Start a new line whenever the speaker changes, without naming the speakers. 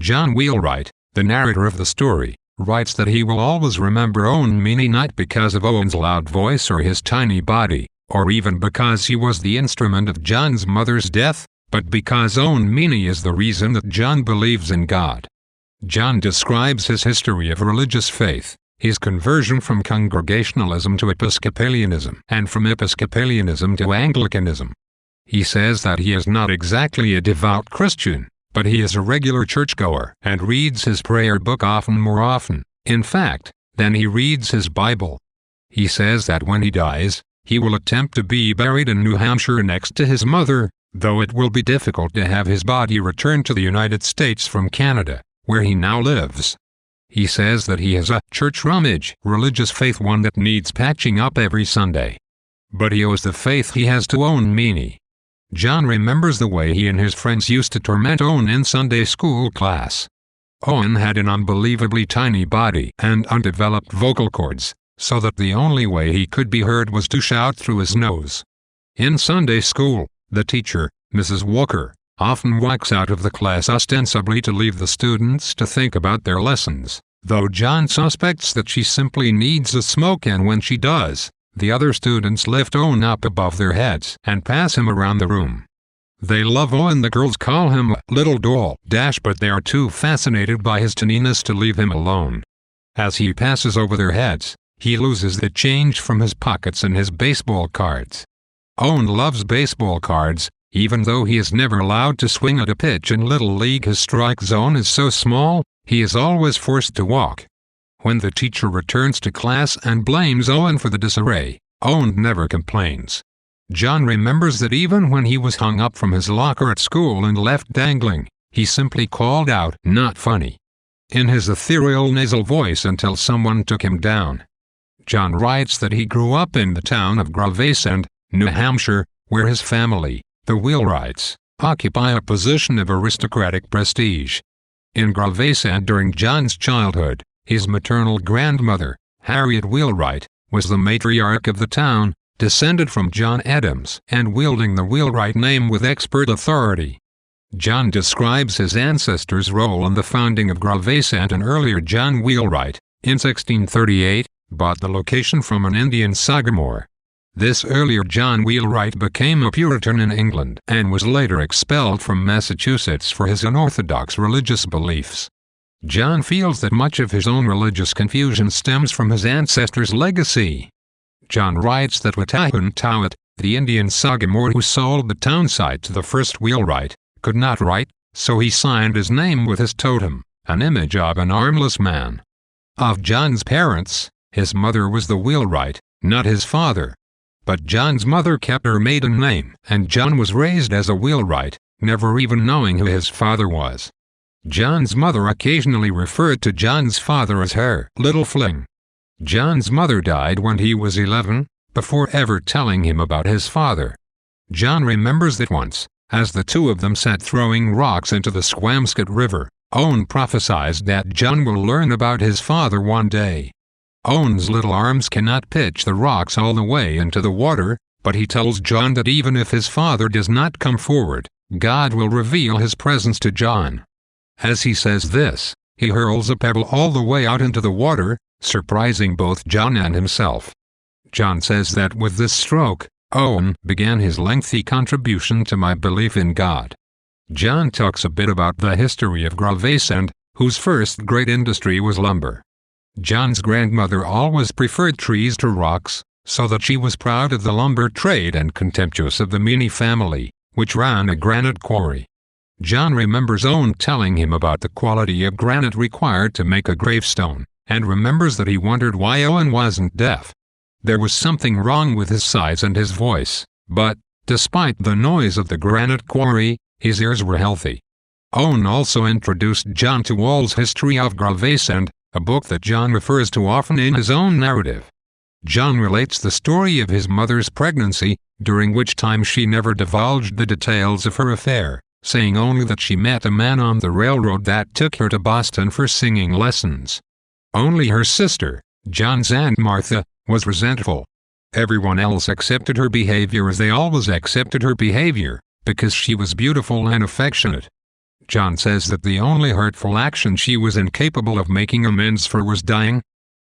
John Wheelwright, the narrator of the story, writes that he will always remember Owen Meany not because of Owen's loud voice or his tiny body, or even because he was the instrument of John's mother's death, but because Owen Meany is the reason that John believes in God. John describes his history of religious faith, his conversion from Congregationalism to Episcopalianism, and from Episcopalianism to Anglicanism. He says that he is not exactly a devout Christian, but he is a regular churchgoer and reads his prayer book more often, in fact, than he reads his Bible. He says that when he dies, he will attempt to be buried in New Hampshire next to his mother, though it will be difficult to have his body returned to the United States from Canada, where he now lives. He says that he has a church rummage religious faith, one that needs patching up every Sunday. But he owes the faith he has to Owen Meany. John remembers the way he and his friends used to torment Owen in Sunday school class. Owen had an unbelievably tiny body and undeveloped vocal cords, so that the only way he could be heard was to shout through his nose. In Sunday school, the teacher, Mrs. Walker, often walks out of the class ostensibly to leave the students to think about their lessons, though John suspects that she simply needs a smoke, and when she does, the other students lift Owen up above their heads and pass him around the room. They love Owen. The girls call him a little doll, but they are too fascinated by his tininess to leave him alone. As he passes over their heads, he loses the change from his pockets and his baseball cards. Owen loves baseball cards, even though he is never allowed to swing at a pitch in Little League. His strike zone is so small, he is always forced to walk. When the teacher returns to class and blames Owen for the disarray, Owen never complains. John remembers that even when he was hung up from his locker at school and left dangling, he simply called out, "Not funny," in his ethereal nasal voice until someone took him down. John writes that he grew up in the town of Gravesend, New Hampshire, where his family, the Wheelwrights, occupy a position of aristocratic prestige. In Gravesend during John's childhood, his maternal grandmother, Harriet Wheelwright, was the matriarch of the town, descended from John Adams and wielding the Wheelwright name with expert authority. John describes his ancestors' role in the founding of Gravesend. And earlier John Wheelwright, in 1638, bought the location from an Indian sagamore. This earlier John Wheelwright became a Puritan in England and was later expelled from Massachusetts for his unorthodox religious beliefs. John feels that much of his own religious confusion stems from his ancestors' legacy. John writes that Watahun Towit, the Indian sagamore who sold the town site to the first Wheelwright, could not write, so he signed his name with his totem, an image of an armless man. Of John's parents, his mother was the Wheelwright, not his father. But John's mother kept her maiden name, and John was raised as a Wheelwright, never even knowing who his father was. John's mother occasionally referred to John's father as her little fling. John's mother died when he was 11, before ever telling him about his father. John remembers that once, as the two of them sat throwing rocks into the Squamscott River, Owen prophesied that John will learn about his father one day. Owen's little arms cannot pitch the rocks all the way into the water, but he tells John that even if his father does not come forward, God will reveal his presence to John. As he says this, he hurls a pebble all the way out into the water, surprising both John and himself. John says that with this stroke, Owen began his lengthy contribution to my belief in God. John talks a bit about the history of Gravesend, whose first great industry was lumber. John's grandmother always preferred trees to rocks, so that she was proud of the lumber trade and contemptuous of the Meany family, which ran a granite quarry. John remembers Owen telling him about the quality of granite required to make a gravestone, and remembers that he wondered why Owen wasn't deaf. There was something wrong with his size and his voice, but, despite the noise of the granite quarry, his ears were healthy. Owen also introduced John to Wall's History of Gravesend, a book that John refers to often in his own narrative. John relates the story of his mother's pregnancy, during which time she never divulged the details of her affair, saying only that she met a man on the railroad that took her to Boston for singing lessons. Only her sister, John's Aunt Martha, was resentful. Everyone else accepted her behavior as they always accepted her behavior, because she was beautiful and affectionate. John says that the only hurtful action she was incapable of making amends for was dying,